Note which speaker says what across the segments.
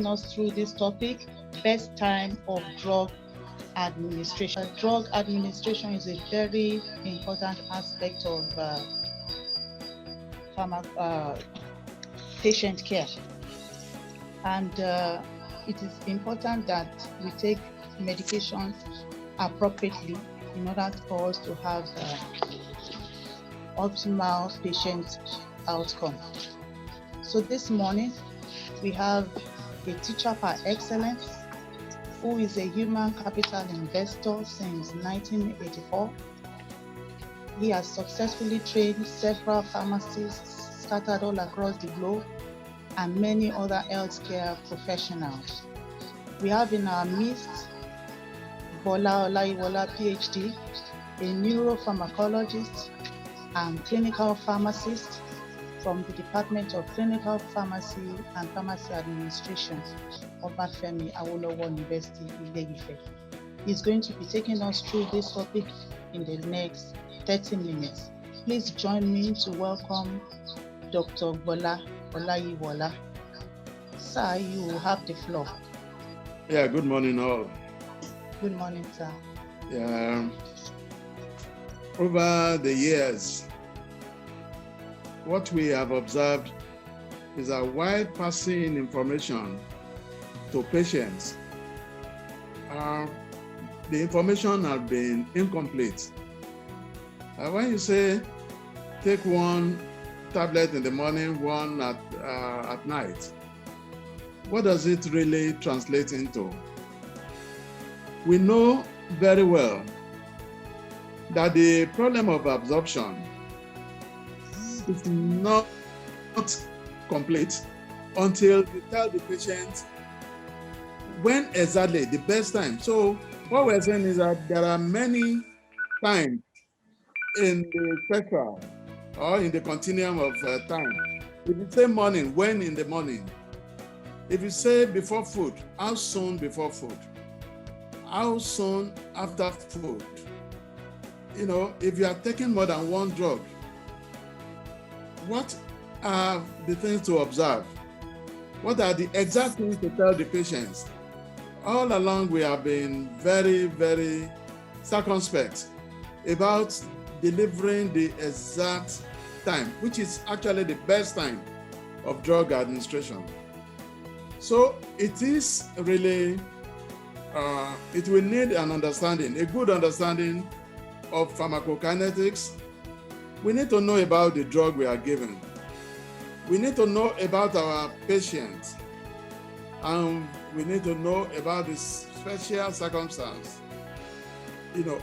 Speaker 1: taking us through this topic, best time of drug administration. Drug administration is a very important aspect of patient care, and it is important that we take medications appropriately in order for us to have optimal patient outcome. So this morning, we have a teacher par excellence who is a human capital investor since 1984. He has successfully trained several pharmacists scattered all across the globe and many other healthcare professionals. We have in our midst Bola Olaiwola, PhD, a neuropharmacologist and clinical pharmacist from the Department of Clinical Pharmacy and Pharmacy Administration of Obafemi Awolowo University, Ile-Ife. He's going to be taking us through this topic in the next 30 minutes. Please join me to welcome Dr. Bola Olaiwola. Sir, you have the floor.
Speaker 2: Yeah, good morning all.
Speaker 1: Good morning, sir.
Speaker 2: Yeah, over the years, what we have observed is that while passing information to patients, the information has been incomplete. When you say take one tablet in the morning, one at night, what does it really translate into? We know very well that the problem of absorption is not complete until you tell the patient when exactly the best time. So what we're saying is that there are many times in the spectrum or in the continuum of time. If you say morning, when in the morning? If you say before food, how soon before food? How soon after food? You know, if you are taking more than one drug, what are the things to observe? What are the exact things to tell the patients? All along, we have been very, very circumspect about delivering the exact time, which is actually the best time of drug administration. So it is really, it will need an understanding, a good understanding of pharmacokinetics. We need to know about the drug we are given. We need to know about our patients. And we need to know about the special circumstance,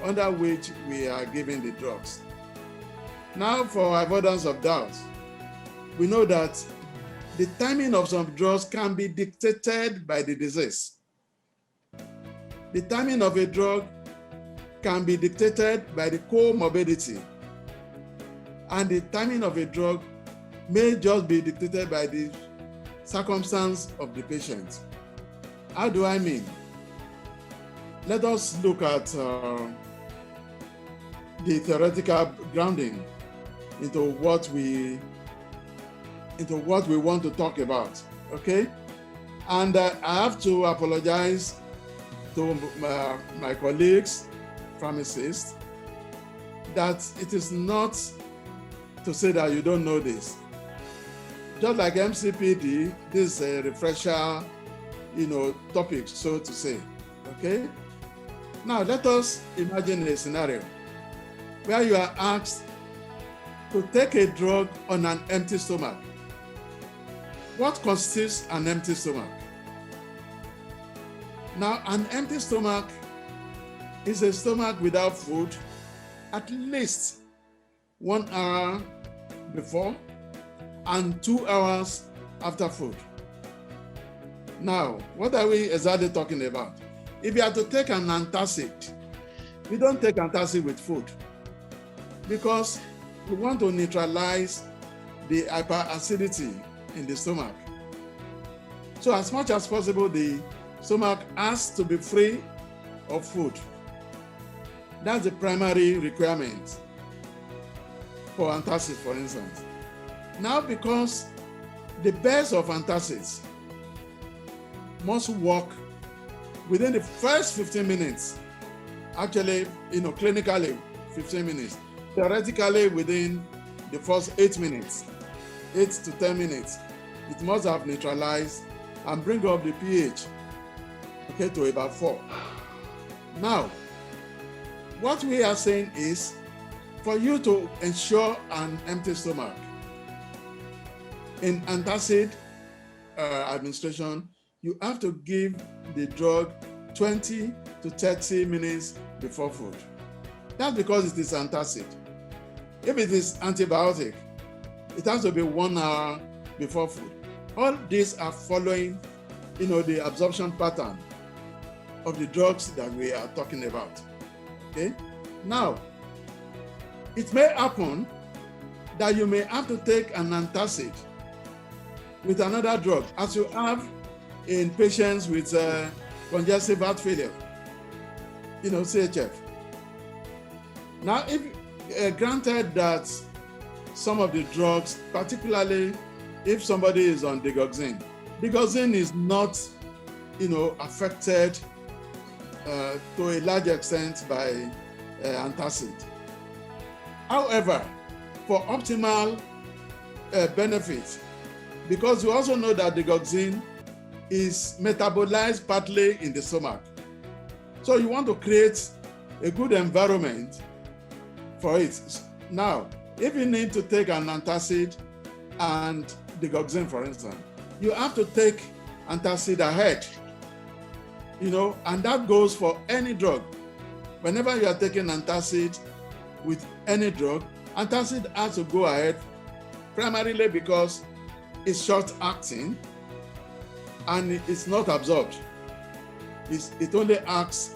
Speaker 2: under which we are giving the drugs. Now, for avoidance of doubt, we know that the timing of some drugs can be dictated by the disease. The timing of a drug can be dictated by the comorbidity. And the timing of a drug may just be dictated by the circumstance of the patient. How do I mean? Let us look at the theoretical grounding into what we want to talk about, okay? And I have to apologize to my colleagues, pharmacists, that it is not to say that you don't know this. Just like MCPD, this is a refresher, topic, so to say, okay? Now, let us imagine a scenario where you are asked to take a drug on an empty stomach. What constitutes an empty stomach? Now, an empty stomach is a stomach without food at least 1 hour before and 2 hours after food. Now, what are we exactly talking about? If you are to take an antacid, we don't take antacid with food because we want to neutralize the hyperacidity in the stomach. So as much as possible, the stomach has to be free of food. That's the primary requirement for antacid, for instance. Now, because the best of antacids must work within the first 15 minutes. Actually, clinically, 15 minutes. Theoretically, within the first 8 minutes, 8 to 10 minutes, it must have neutralized and bring up the pH, okay, to about 4. Now, what we are saying is, for you to ensure an empty stomach, in antacid administration, you have to give the drug 20 to 30 minutes before food. That's because it is antacid. If it is antibiotic, it has to be 1 hour before food. All these are following, the absorption pattern of the drugs that we are talking about. Okay? Now, it may happen that you may have to take an antacid with another drug, as you have in patients with congestive heart failure, CHF. Now, if granted that some of the drugs, particularly if somebody is on digoxin is not, affected to a large extent by antacid. However, for optimal benefit, because we also know that digoxin is metabolized partly in the stomach. So you want to create a good environment for it. Now, if you need to take an antacid and digoxin, for instance, you have to take antacid ahead, and that goes for any drug. Whenever you are taking antacid with any drug, antacid has to go ahead, primarily because it's short-acting and it's not absorbed. It only acts,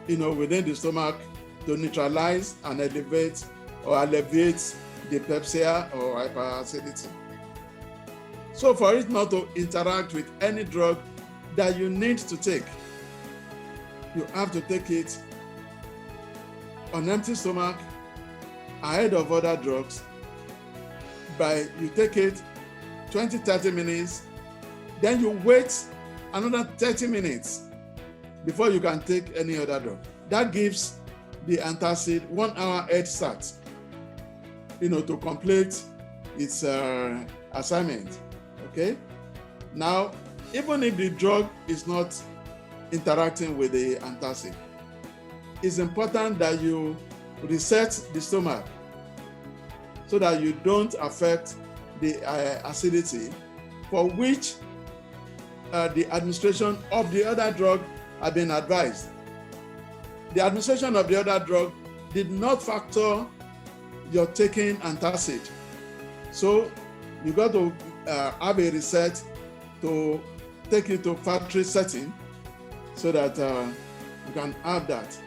Speaker 2: within the stomach to neutralize and elevate or alleviate dyspepsia or hyperacidity. So for it not to interact with any drug that you need to take, you have to take it on empty stomach ahead of other drugs. You take it 20-30 minutes, then you wait another 30 minutes before you can take any other drug. That gives the antacid 1 hour head start, to complete its assignment. Okay? Now, even if the drug is not interacting with the antacid, it's important that you reset the stomach so that you don't affect the acidity for which the administration of the other drug had been advised. The administration of the other drug did not factor your taking antacid. So you got to have a reset to take it to factory setting so that you can have that.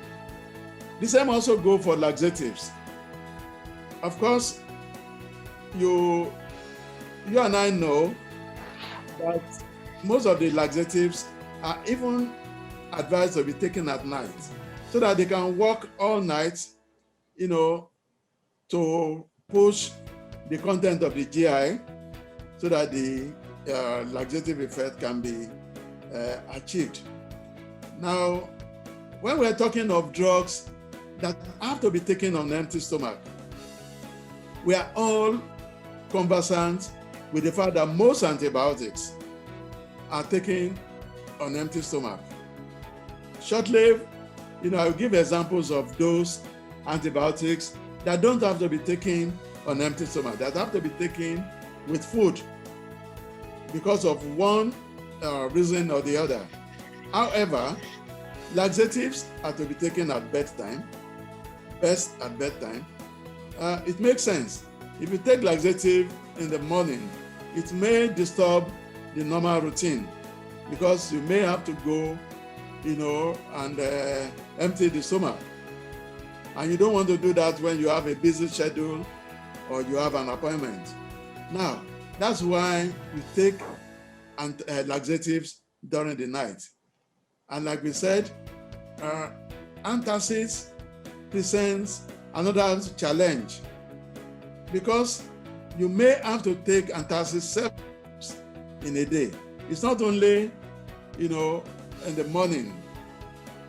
Speaker 2: The same also go for laxatives. Of course, you and I know that most of the laxatives are even advised to be taken at night so that they can work all night, to push the content of the GI so that the laxative effect can be achieved. Now, when we're talking of drugs that have to be taken on empty stomach, we are all conversant with the fact that most antibiotics are taken on empty stomach. Short-lived, I'll give examples of those antibiotics that don't have to be taken on empty stomach, that have to be taken with food because of one reason or the other. However, laxatives are to be taken at bedtime, best at bedtime. It makes sense. If you take laxative in the morning, it may disturb the normal routine because you may have to go, and empty the stomach. And you don't want to do that when you have a busy schedule or you have an appointment. Now, that's why you take laxatives during the night. And like we said, antacids presents another challenge because you may have to take antacids 7 in a day. It's not only, in the morning.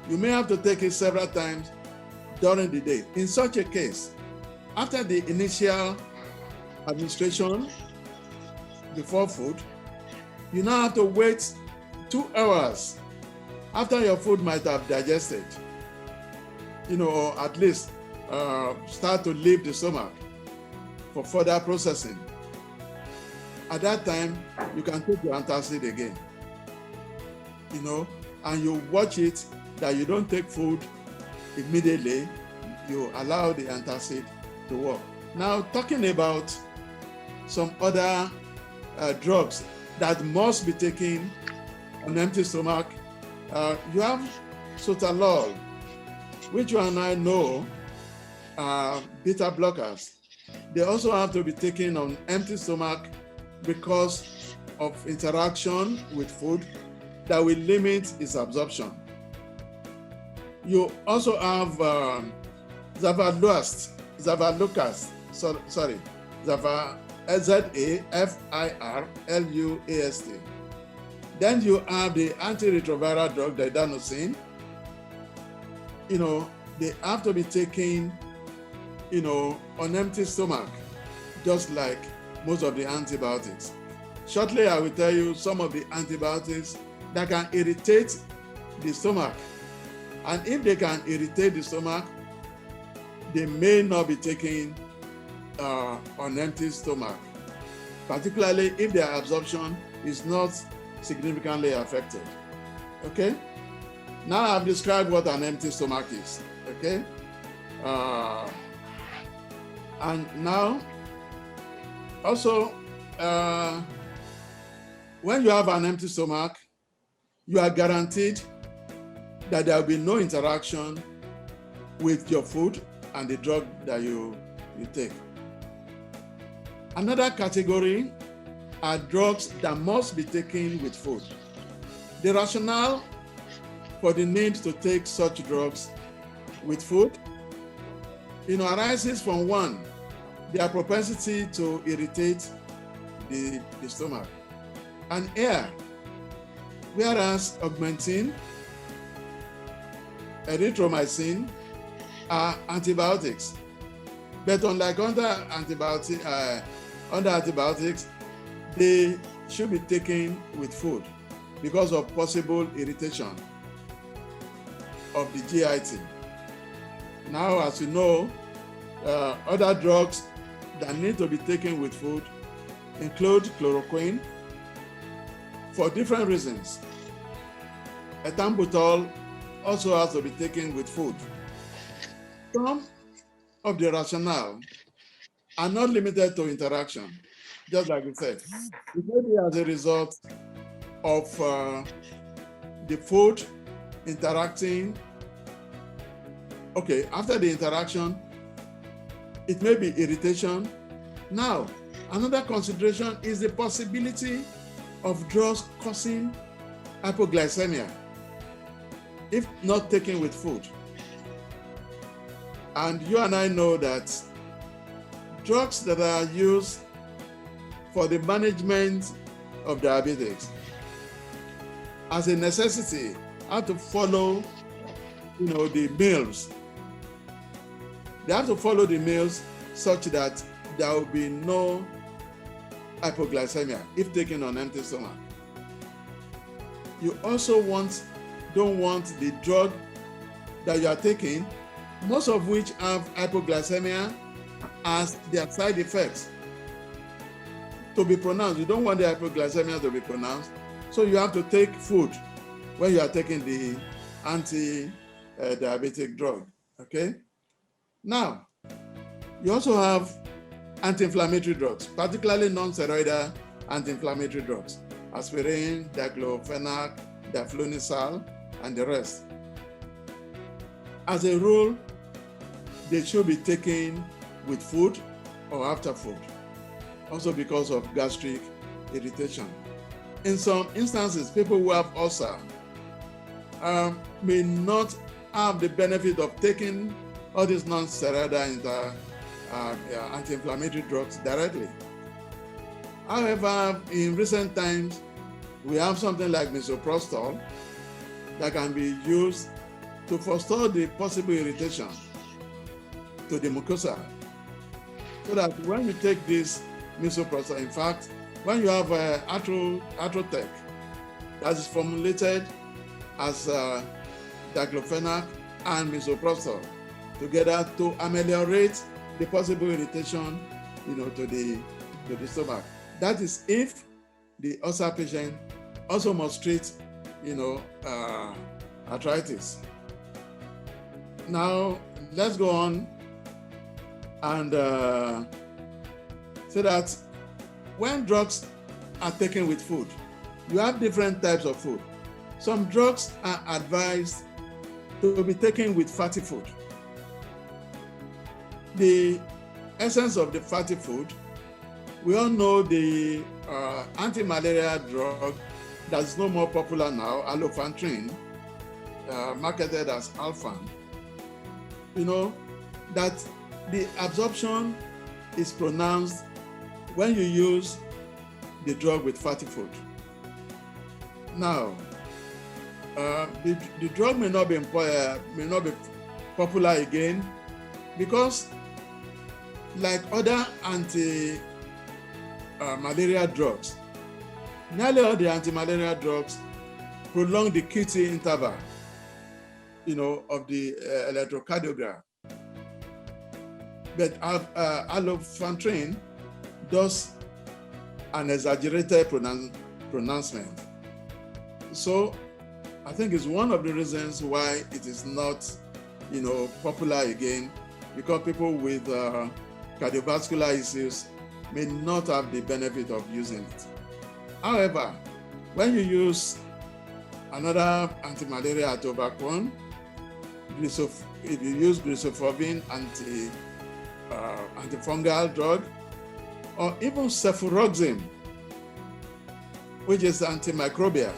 Speaker 2: You may have to take it several times during the day. In such a case, after the initial administration before food, you now have to wait 2 hours after your food might have digested, or at least start to leave the stomach for further processing. At that time, you can take your antacid again, and you watch it that you don't take food immediately. You allow the antacid to work. Now, talking about some other drugs that must be taken on empty stomach, you have sotalol, which you and I know are beta blockers. They also have to be taken on empty stomach because of interaction with food that will limit its absorption. You also have Zafirlust, Zafirlust. Then you have the antiretroviral drug, the adenosine. They have to be taken, on empty stomach, just like most of the antibiotics. Shortly, I will tell you some of the antibiotics that can irritate the stomach. And if they can irritate the stomach, they may not be taken on empty stomach, particularly if their absorption is not significantly affected. Okay? Now I've described what an empty stomach is. Okay? And now, also, when you have an empty stomach, you are guaranteed that there will be no interaction with your food and the drug that you take. Another category are drugs that must be taken with food. The rationale for the need to take such drugs with food, arises from one, their propensity to irritate the stomach and air, whereas augmentin, erythromycin are antibiotics. But unlike other antibiotics, they should be taken with food because of possible irritation of the GIT. Now, as you know, other drugs that need to be taken with food include chloroquine for different reasons. Ethambutol also has to be taken with food. Some of the rationale are not limited to interaction, just like we said. It may be as a result of the food interacting. Okay, after the interaction, it may be irritation. Now, another consideration is the possibility of drugs causing hypoglycemia if not taken with food. And you and I know that drugs that are used for the management of diabetes as a necessity have to follow, the meals. They have to follow the meals such that there will be no hypoglycemia if taken on empty stomach. You also don't want the drug that you are taking, most of which have hypoglycemia as their side effects, to be pronounced. You don't want the hypoglycemia to be pronounced, so you have to take food when you are taking the anti-diabetic drug, okay? Now, you also have anti-inflammatory drugs, particularly non-steroidal anti-inflammatory drugs, aspirin, diclofenac, diflunisal, and the rest. As a rule, they should be taken with food or after food, also because of gastric irritation. In some instances, people who have ulcer may not have the benefit of taking all these non-steroidal anti-inflammatory drugs directly. However, in recent times, We have something like misoprostol that can be used to forestall the possible irritation to the mucosa. So that when you take this misoprostol, in fact, when you have Atrotech that is formulated as diclofenac and misoprostol together to ameliorate the possible irritation, to the stomach. That is if the ulcer patient also must treat, arthritis. Now, let's go on and say that when drugs are taken with food, you have different types of food. Some drugs are advised to be taken with fatty food. The essence of the fatty food, we all know the anti-malaria drug that's no more popular now, alofantrin, marketed as Alfan. That the absorption is pronounced when you use the drug with fatty food. Now, the drug may not be popular again because, like other anti-malaria drugs, nearly all the anti-malaria drugs prolong the QT interval, of the electrocardiogram. But alofantrin does an exaggerated pronouncement. So I think it's one of the reasons why it is not, popular again, because people with cardiovascular issues may not have the benefit of using it. However, when you use another anti-malaria atovaquone, if you use glycophovin antifungal drug, or even cefuroxime, which is antimicrobial,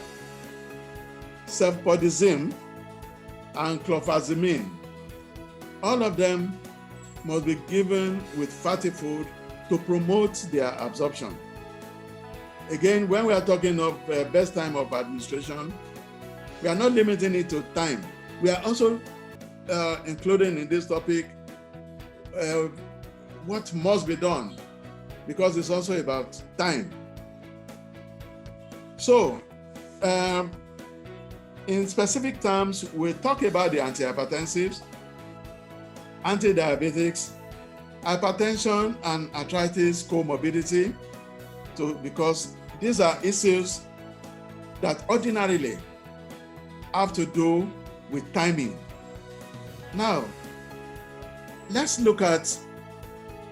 Speaker 2: cefpodizim, and clofazimine, all of them must be given with fatty food to promote their absorption. Again, when we are talking of best time of administration, we are not limiting it to time. We are also including in this topic what must be done, because it's also about time. So, in specific terms, we talk about the antihypertensives, antidiabetics, hypertension, and arthritis comorbidity, because these are issues that ordinarily have to do with timing. Now, let's look at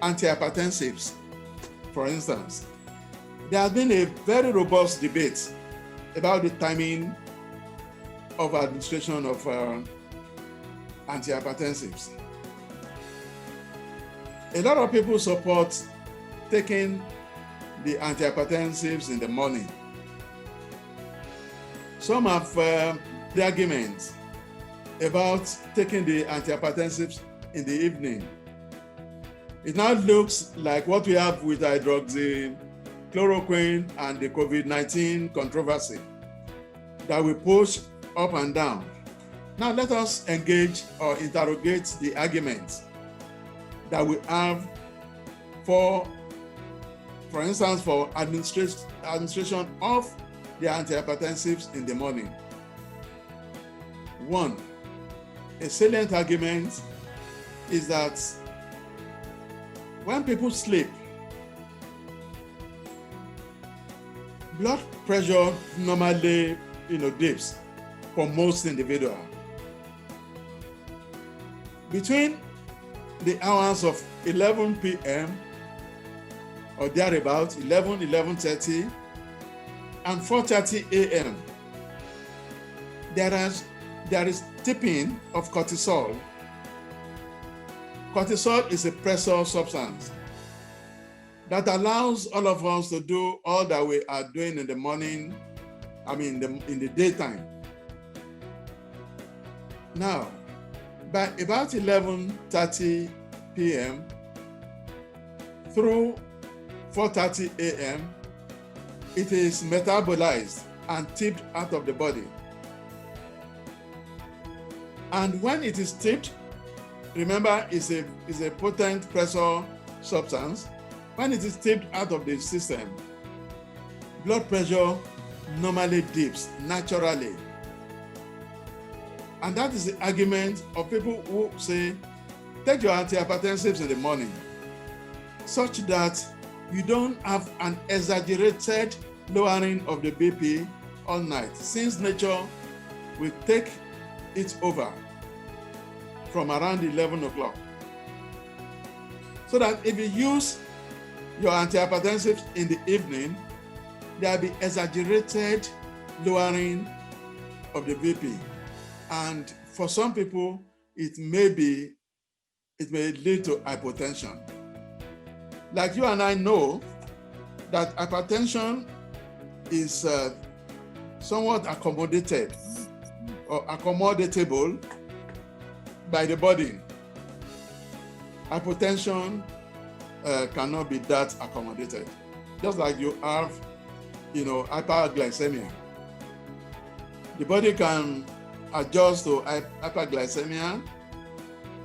Speaker 2: antihypertensives. For instance, there has been a very robust debate about the timing of administration of antihypertensives. A lot of people support taking the antihypertensives in the morning. Some have the arguments about taking the antihypertensives in the evening. It now looks like what we have with hydroxychloroquine and the COVID-19 controversy that we push up and down. Now let us engage or interrogate the arguments that we have for instance, for administration of the antihypertensives in the morning. One, a salient argument is that when people sleep, blood pressure normally, dips for most individuals. Between the hours of 11 p.m. or thereabouts, 11:30, and 4:30 a.m., there is tipping of cortisol. Cortisol is a pressure substance that allows all of us to do all that we are doing in the morning, in the daytime. Now, by about 11:30 p.m. through 4:30 a.m., it is metabolized and tipped out of the body. And when it is tipped, remember, it's a potent pressure substance. When it is tipped out of the system, blood pressure normally dips naturally. And that is the argument of people who say, take your antihypertensives in the morning, such that you don't have an exaggerated lowering of the BP all night, since nature will take it over from around 11 o'clock. So that if you use your antihypertensives in the evening, there will be exaggerated lowering of the BP. And for some people, it may lead to hypotension. Like you and I know that hypertension is somewhat accommodated or accommodatable by the body. Hypotension cannot be that accommodated. Just like you have, hyperglycemia. The body can adjust to hyperglycemia,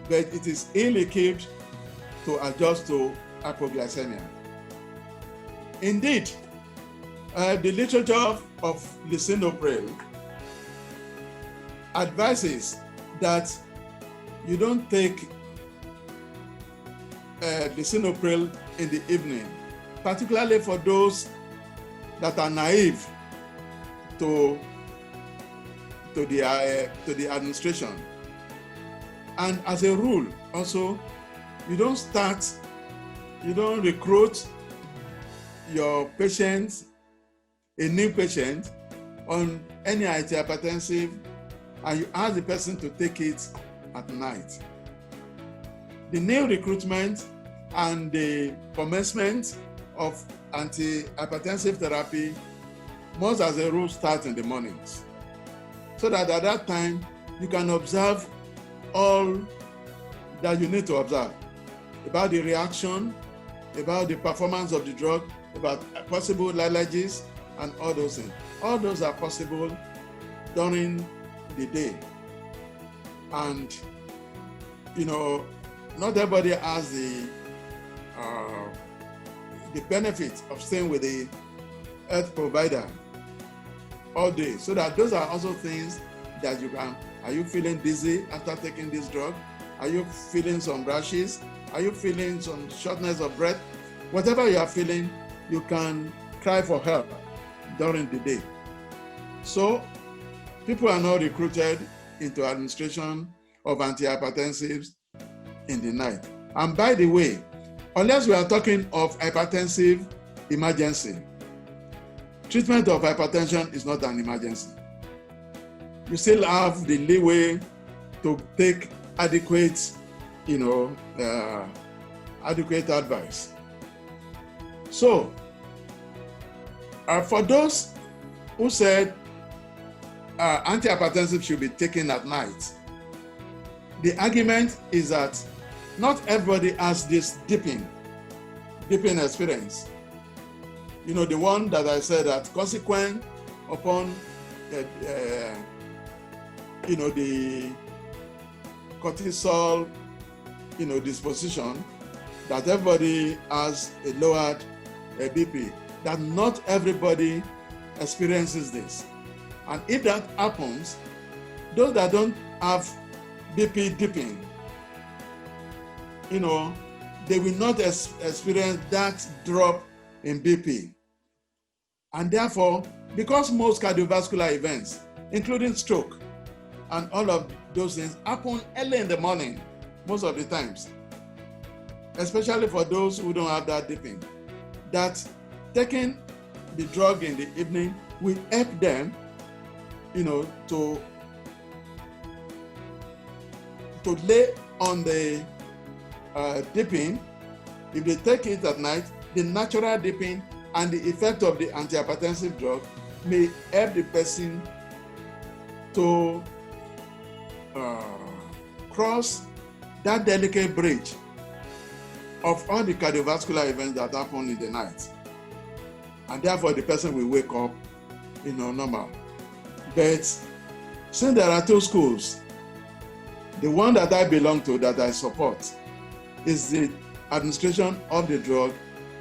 Speaker 2: but it is ill-equipped to adjust to hypoglycemia. Indeed, the literature of lisinopril advises that you don't take lisinopril in the evening, particularly for those that are naive to the administration. And as a rule, also, you don't recruit your patient, a new patient, on any antihypertensive, and you ask the person to take it at night. The new recruitment and the commencement of antihypertensive therapy must, as a rule, start in the mornings, so that at that time you can observe all that you need to observe about the reaction, about the performance of the drug, about possible allergies, and all those things. All those are possible during the day. And, not everybody has the benefit of staying with the health provider all day. So that those are also things that you can. Are you feeling dizzy after taking this drug? Are you feeling some rashes? Are you feeling some shortness of breath? Whatever you are feeling, you can cry for help during the day. So people are not recruited into administration of antihypertensives in the night. And by the way, unless we are talking of hypertensive emergency, treatment of hypertension is not an emergency. You still have the leeway to take adequate advice. So, for those who said antihypertensive should be taken at night, the argument is that not everybody has this dipping experience. The one that I said that consequent upon the cortisol, disposition, that everybody has a lowered BP, that not everybody experiences this. And if that happens, those that don't have BP dipping, they will not experience that drop in BP. And therefore, because most cardiovascular events, including stroke and all of those things, happen early in the morning, most of the times, especially for those who don't have that dipping, that taking the drug in the evening will help them, to lay on the dipping. If they take it at night, the natural dipping and the effect of the antihypertensive drug may help the person to cross that delicate bridge of all the cardiovascular events that happen in the night. And therefore, the person will wake up normal. But since there are two schools, the one that I belong to, that I support, is the administration of the drug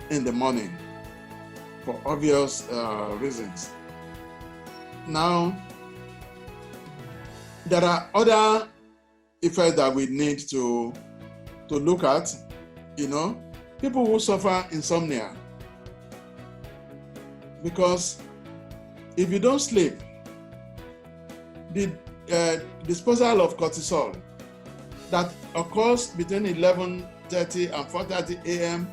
Speaker 2: in the morning for obvious reasons. Now, there are other effects that we need to look at. People who suffer insomnia, because if you don't sleep, the disposal of cortisol that occurs between 11:30 and 4:30 a.m.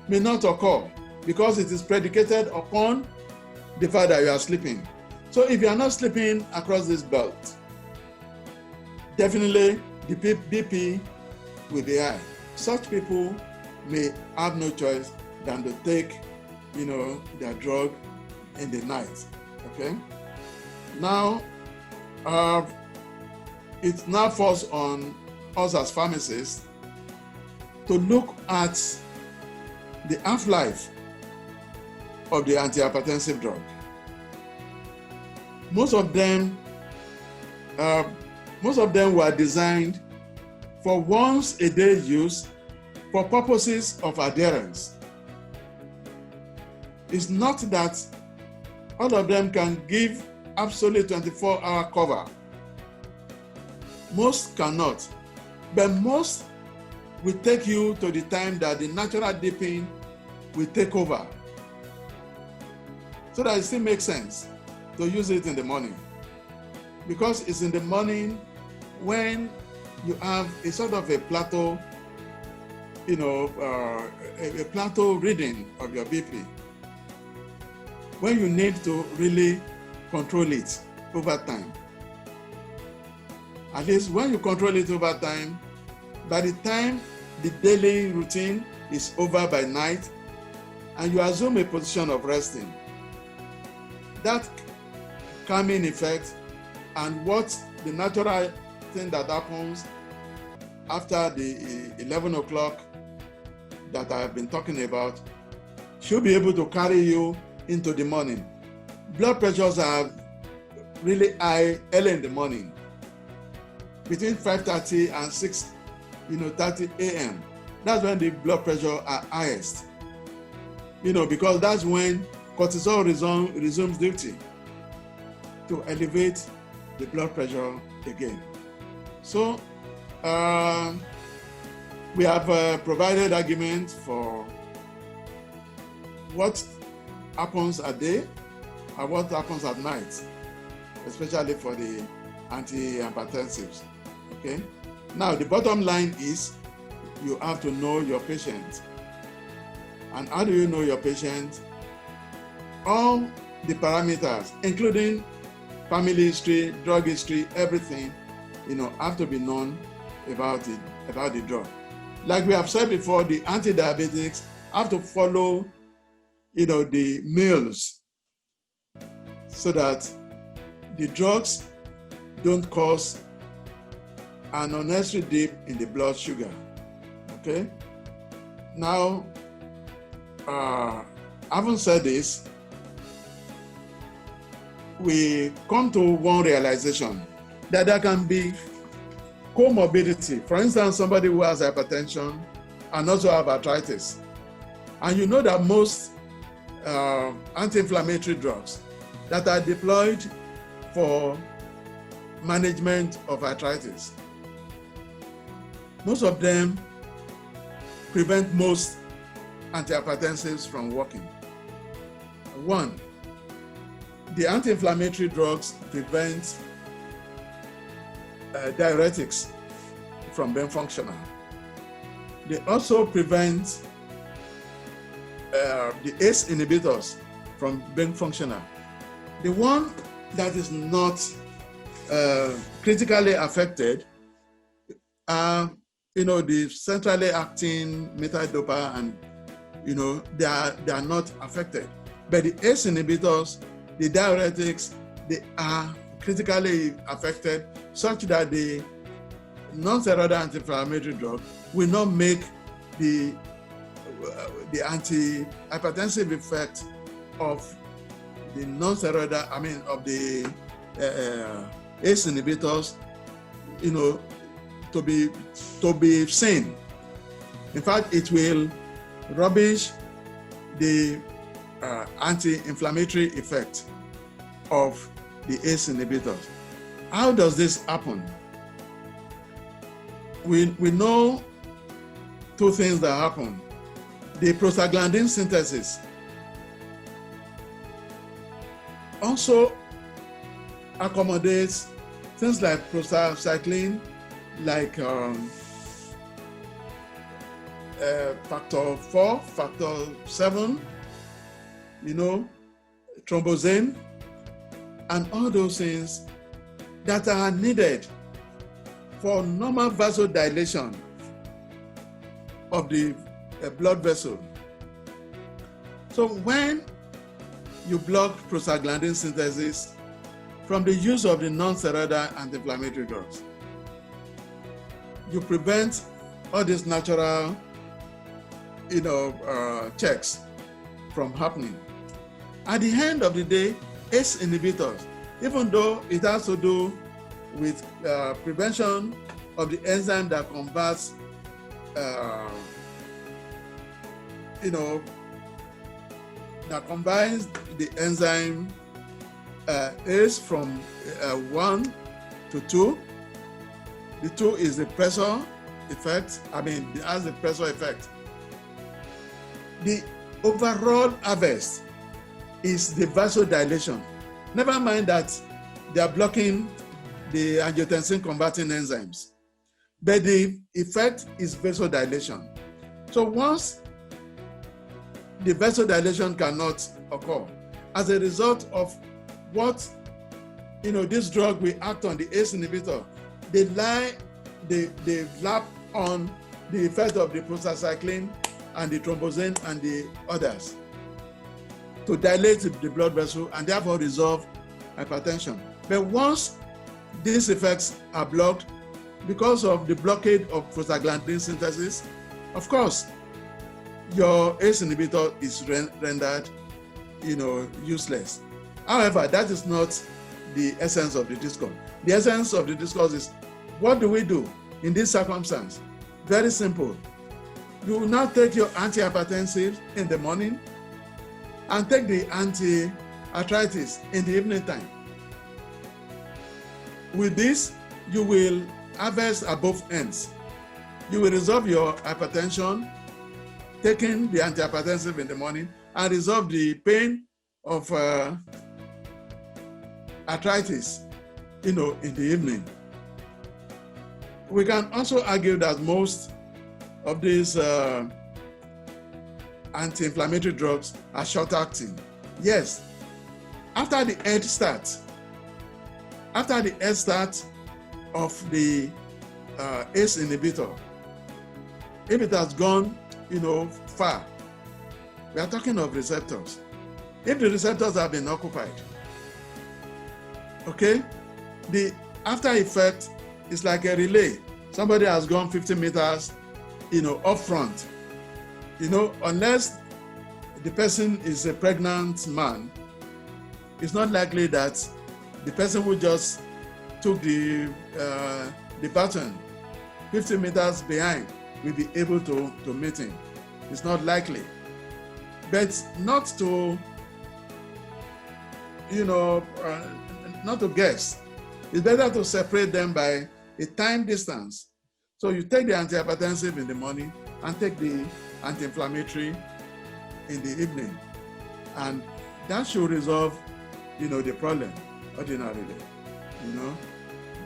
Speaker 2: may not occur because it is predicated upon the fact that you are sleeping. So if you are not sleeping across this belt, definitely the BP will be high. Such people may have no choice than to take, their drug in the night. Okay. Now, it now falls on us as pharmacists to look at the half-life of the antihypertensive drug. Most of them were designed for once a day use for purposes of adherence. It's not that all of them can give absolute 24-hour cover. Most cannot, but most will take you to the time that the natural dipping will take over, so that it still makes sense to use it in the morning, because it's in the morning when you have a sort of a plateau, a plateau reading of your BP, when you need to really control it over time. At least when you control it over time, by the time the daily routine is over by night and you assume a position of resting, that calming effect and what the natural thing that happens after the 11 o'clock that I have been talking about should be able to carry you into the morning. Blood pressures are really high early in the morning, between 5:30 and 6:30 a.m. That's when the blood pressure are highest, because that's when cortisol resumes duty to elevate the blood pressure again. So we have provided arguments for what happens at day and what happens at night, especially for the antihypertensives. Okay. Now the bottom line is you have to know your patient. And how do you know your patient? All the parameters, including family history, drug history, everything, have to be known about the drug. Like we have said before, the anti-diabetics have to follow, the meals so that the drugs don't cause an unnecessary dip in the blood sugar. Okay? Now, having said this, we come to one realization that there can be comorbidity. For instance, somebody who has hypertension and also have arthritis. And you know that most anti-inflammatory drugs that are deployed for management of arthritis, most of them prevent most antihypertensives from working. One, the anti-inflammatory drugs prevent diuretics from being functional. They also prevent the ACE inhibitors from being functional. The one that is not critically affected are, the centrally acting methyl dopa, and they are not affected. But the ACE inhibitors, the diuretics, they are critically affected, such that the non-steroidal anti-inflammatory drug will not make the anti-hypertensive effect of non-steroidal, of the ACE inhibitors, to be seen. In fact, it will rubbish the anti-inflammatory effect of the ACE inhibitors. How does this happen? We know two things that happen. The prostaglandin synthesis also accommodates things like prostacyclin, like factor 4, factor 7, thromboxane, and all those things that are needed for normal vasodilation of the blood vessel. So when you block prostaglandin synthesis from the use of the non-steroidal anti-inflammatory drugs, you prevent all these natural checks from happening. At the end of the day, ACE inhibitors, even though it has to do with prevention of the enzyme that converts that combines the enzyme ACE from 1 to 2. The 2 is the pressure effect. It has the pressure effect. The overall harvest is the vasodilation. Never mind that they are blocking the angiotensin converting enzymes, but the effect is vasodilation. So once the vasodilation cannot occur as a result of what this drug will act on the ACE inhibitor, they lap on the effect of the prostacyclin and the thromboxane and the others to dilate the blood vessel and therefore resolve hypertension. But once these effects are blocked because of the blockade of prostaglandin synthesis, of course, your ACE inhibitor is rendered, useless. However, that is not the essence of the discourse. The essence of the discourse is, what do we do in this circumstance? Very simple. You will now take your antihypertensive in the morning and take the anti-arthritis in the evening time. With this, you will harvest at both ends. You will resolve your hypertension, taking the antihypertensive in the morning, and resolve the pain of arthritis, in the evening. We can also argue that most of these anti-inflammatory drugs are short-acting. Yes, after the head start of the ACE inhibitor, if it has gone, far, we are talking of receptors. If the receptors have been occupied, okay, the after effect is like a relay. Somebody has gone 50 meters, up front. Unless the person is a pregnant man, it's not likely that the person who just took the baton 50 meters behind will be able to meet him. It's not likely. But not to guess. It's better to separate them by a time distance. So you take the antihypertensive in the morning and take the anti-inflammatory in the evening. And that should resolve, the problem ordinarily.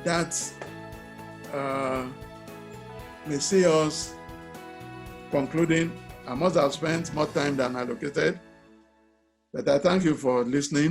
Speaker 2: That may see us concluding. I must have spent more time than allocated, but I thank you for listening.